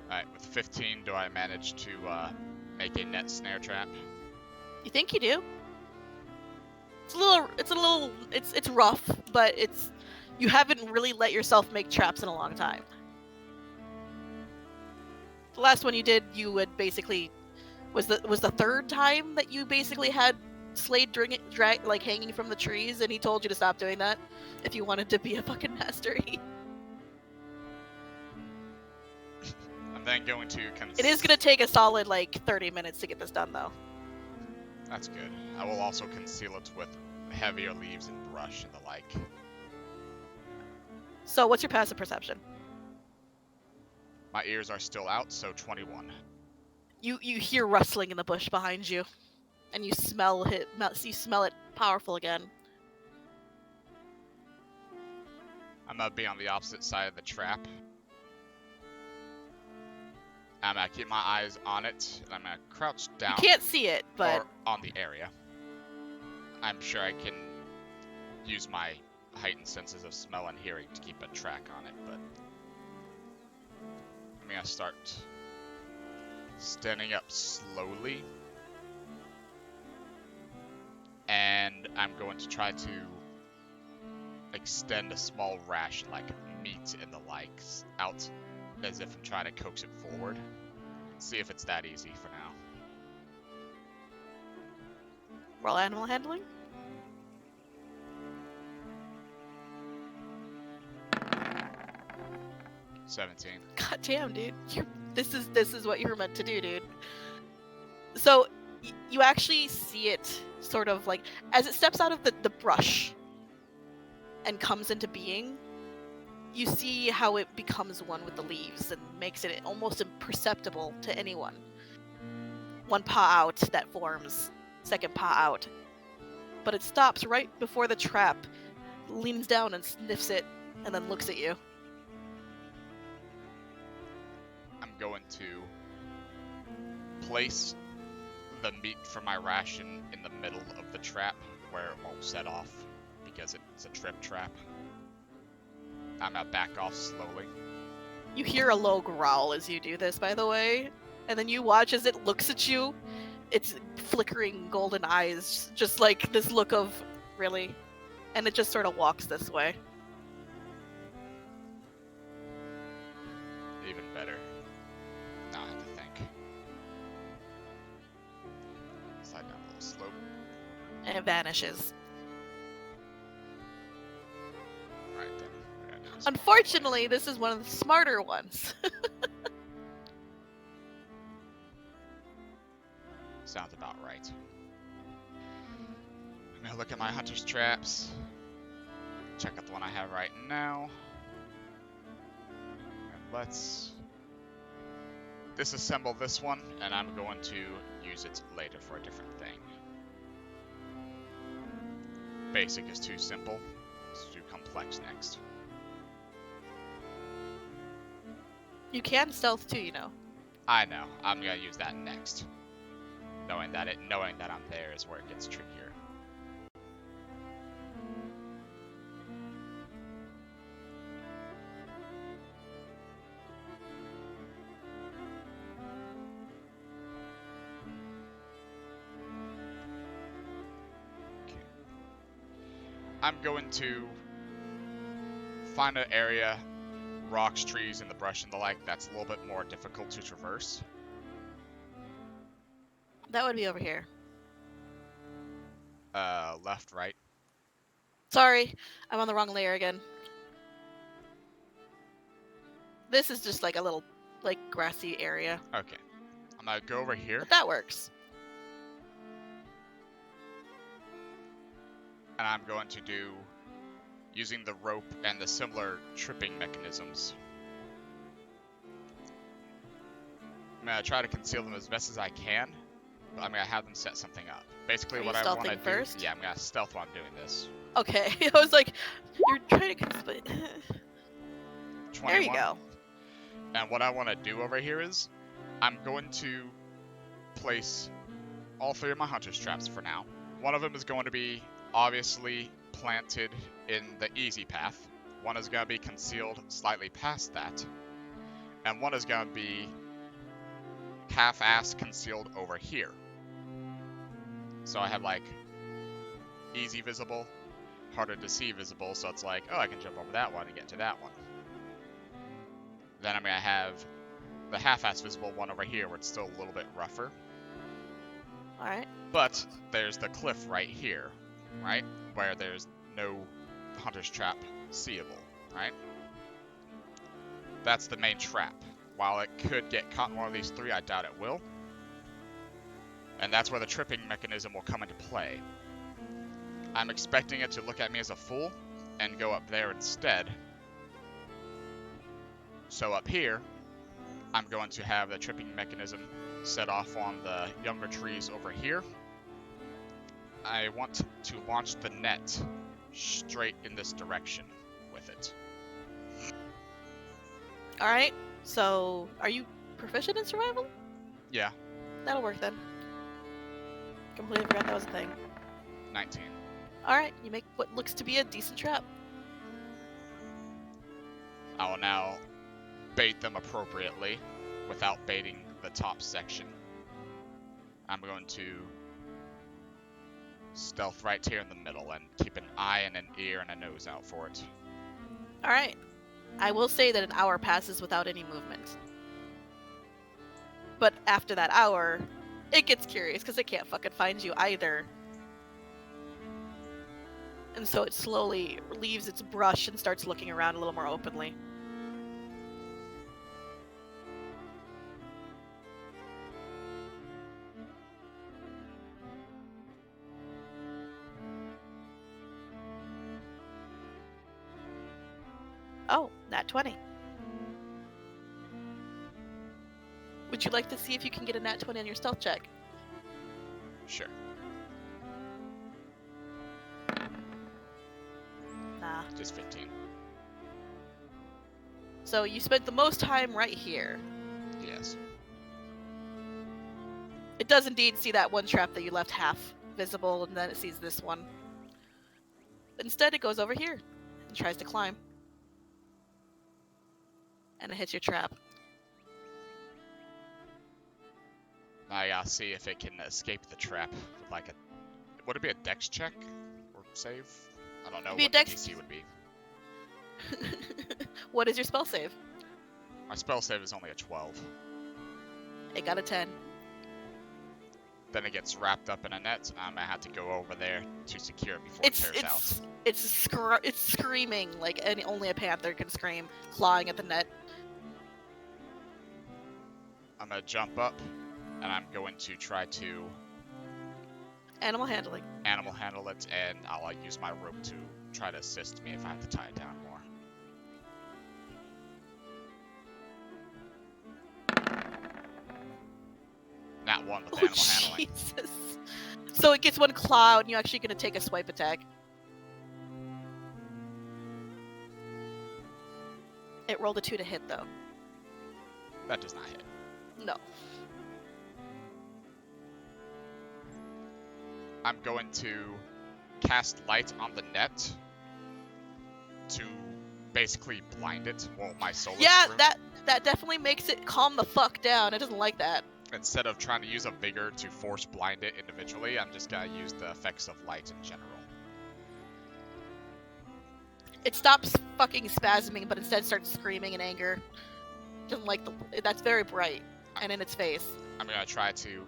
Alright, with 15, do I manage to make a net snare trap? You think you do? It's rough, but you haven't really let yourself make traps in a long time. The last one you did, you would basically was the third time that you basically had Slade like hanging from the trees, and he told you to stop doing that if you wanted to be a fucking master. I'm then going to It is gonna take a solid like 30 minutes to get this done, though. That's good. I will also conceal it with heavier leaves and brush and the like. So, what's your passive perception? My ears are still out, so 21. You hear rustling in the bush behind you, and you smell it. You smell it powerful again. I'm gonna be on the opposite side of the trap. I'm gonna keep my eyes on it, and I'm gonna crouch You down. can't see it, but or on the area. I'm sure I can use my heightened senses of smell and hearing to keep a track on it, but I'm gonna start standing up slowly, and I'm going to try to extend a small rash like meat and the likes out as if I'm trying to coax it forward. See if it's that easy for now. roll animal handling. 17. God damn, dude. This is what you were meant to do, dude. So you actually see it sort of like as it steps out of the brush and comes into being. You see how it becomes one with the leaves and makes it almost imperceptible to anyone. One paw out that forms, second paw out. But it stops right before the trap, leans down and sniffs it, and then looks at you. I'm going to place the meat from my ration in the middle of the trap where it won't set off because it's a trip trap. I'm gonna back off slowly. You hear a low growl as you do this, by the way, and then you watch as it looks at you. Its flickering golden eyes, just like this look of, really? And it just sort of walks this way. Even better. Now I have to think. Slide down a little slope. And it vanishes. Right then. Unfortunately, this is one of the smarter ones. Sounds about right. I'm gonna look at my hunter's traps. Check out the one I have right now. And let's disassemble this one, and I'm going to use it later for a different thing. Basic is too simple. Let's do complex next. You can stealth too, you know. I know. I'm gonna use that next. Knowing that I'm there is where it gets trickier. Okay. I'm going to find an area, rocks, trees, and the brush and the like, that's a little bit more difficult to traverse. That would be over here. Left, right. Sorry, I'm on the wrong layer again. This is just like a little, like, grassy area. Okay. I'm gonna go over here, But that works. and I'm going to do, using the rope and the similar tripping mechanisms, I'm gonna try to conceal them as best as I can, but I'm gonna have them set something up. Basically, Are what you I want to stealthing do. first? Yeah, I'm gonna stealth while I'm doing this. Okay, I was like, you're trying to... 21. There you go. And what I want to do over here is, I'm going to place all three of my hunter's traps for now. One of them is going to be obviously planted in the easy path. One is going to be concealed slightly past that. And one is going to be half-assed concealed over here. So I have like easy visible, harder to see visible, so it's like, oh, I can jump over that one and get to that one. Then I'm going to have the half-assed visible one over here where it's still a little bit rougher. Alright. But there's the cliff right here, right? Where there's no hunter's trap seeable, right? That's the main trap. While it could get caught in one of these three, I doubt it will. And that's where the tripping mechanism will come into play. I'm expecting it to look at me as a fool and go up there instead. So up here, I'm going to have the tripping mechanism set off on the younger trees over here. I want to launch the net straight in this direction with it. Alright, so are you proficient in survival? Yeah, That'll work then. Completely forgot that was a thing. 19. Alright, you make what looks to be a decent trap. I will now bait them appropriately without baiting the top section. I'm going to stealth right here in the middle and keep an eye and an ear and a nose out for it. Alright. I will say that an hour passes without any movement. But after that hour, it gets curious because it can't fucking find you either. And so it slowly leaves its brush and starts looking around a little more openly. Oh, nat 20. Would you like to see if you can get a nat 20 on your stealth check? Sure. Nah. Just 15. So you spent the most time right here. Yes. It does indeed see that one trap that you left half visible, and then it sees this one. But instead it goes over here and tries to climb. And it hits your trap. I gotta see if it can escape the trap with like a... Would it be a dex check? Or save? I don't know what the DC would be. What is your spell save? My spell save is only a 12. It got a 10. Then it gets wrapped up in a net, and I'm gonna have to go over there to secure it before it tears out. It's screaming like only a panther can scream, clawing at the net. I'm gonna jump up, and I'm going to try to Animal handling. animal handle it, and I'll use my rope to try to assist me if I have to tie it down more. Nat 1 with animal handling. Jesus. So it gets one claw out, and you're actually going to take a swipe attack. It rolled a 2 to hit, though. That does not hit. No. I'm going to cast light on the net to basically blind it. Well, my solar room. That definitely makes it calm the fuck down. It doesn't like that. Instead of trying to use a vigor to force blind it individually, I'm just gonna use the effects of light in general. It stops fucking spasming, but instead starts screaming in anger. Doesn't like that's very bright and in its face. I'm gonna try to...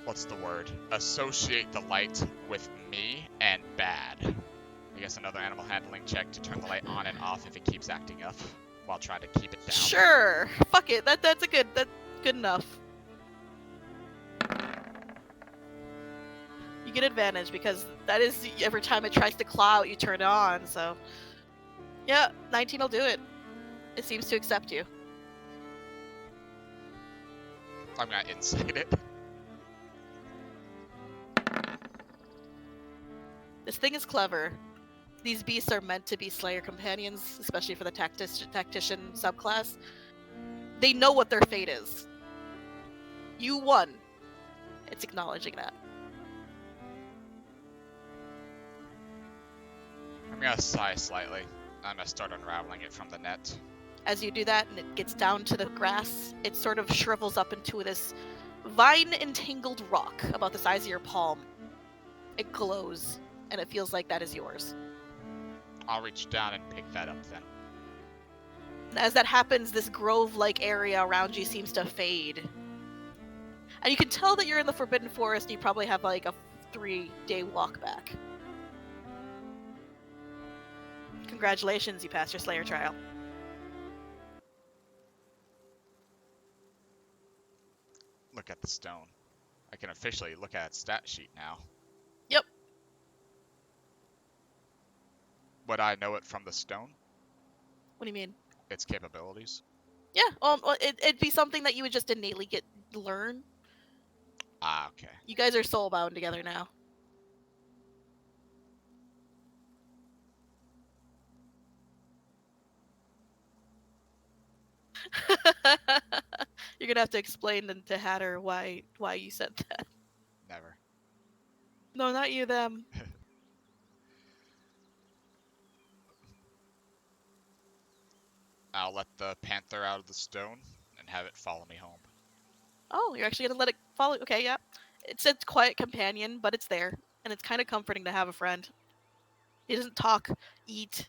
What's the word? Associate the light with me and bad. I guess another animal handling check to turn the light on and off if it keeps acting up, while trying to keep it down. Sure. Fuck it. That's good enough. You get advantage because that is every time it tries to claw out, you turn it on. So, yeah, 19 will do it. It seems to accept you. I'm gonna insight it. This thing is clever. These beasts are meant to be Slayer companions, especially for the tactician subclass. They know what their fate is. You won. It's acknowledging that. I'm gonna sigh slightly. I'm gonna start unraveling it from the net. As you do that and it gets down to the grass, it sort of shrivels up into this vine-entangled rock about the size of your palm. It glows, and it feels like that is yours. I'll reach down and pick that up then. And as that happens, this grove-like area around you seems to fade. And you can tell that you're in the Forbidden Forest, and you probably have like a 3-day walk back. Congratulations, you passed your Slayer trial. Look at the stone. I can officially look at its stat sheet now. Yep. Would I know it from the stone? What do you mean? Its capabilities? Yeah, it'd be something that you would just innately learn. Ah, okay. You guys are soul-bound together now. You're gonna have to explain to Hatter why you said that. Never. No, not you, them. I'll let the panther out of the stone and have it follow me home. Oh, you're actually gonna let it follow? Okay, yeah. It's a quiet companion, but it's there, and it's kind of comforting to have a friend. He doesn't talk, eat,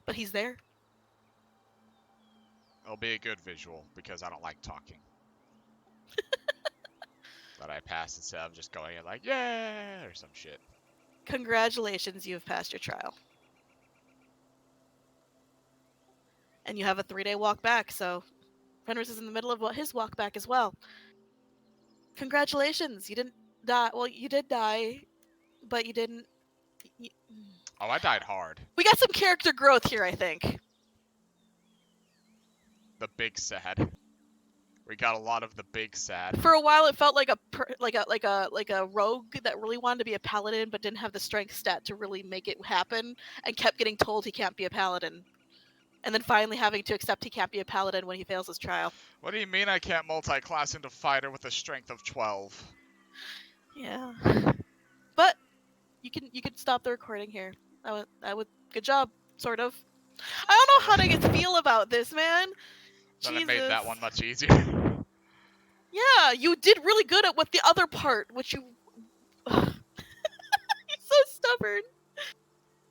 but he's there. It'll be a good visual because I don't like talking. That I pass instead of just going in like, yeah, or some shit. Congratulations, you have passed your trial. And you have a 3-day walk back, so Fenris is in the middle of his walk back as well. Congratulations, you didn't die. Well, you did die, but you didn't. You, Oh, I died hard. we got some character growth here, I think. The big sad. We got a lot of the big sad. For a while, it felt like a rogue that really wanted to be a paladin, but didn't have the strength stat to really make it happen, and kept getting told he can't be a paladin, and then finally having to accept he can't be a paladin when he fails his trial. What do you mean I can't multi-class into fighter with a strength of 12? Yeah, but you can stop the recording here. I would. Good job, sort of. I don't know how to feel about this, man. Then Jesus. it made that one much easier. Yeah, you did really good at what the other part, which you. You're so stubborn.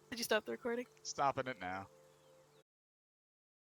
Did you stop the recording? Stopping it now.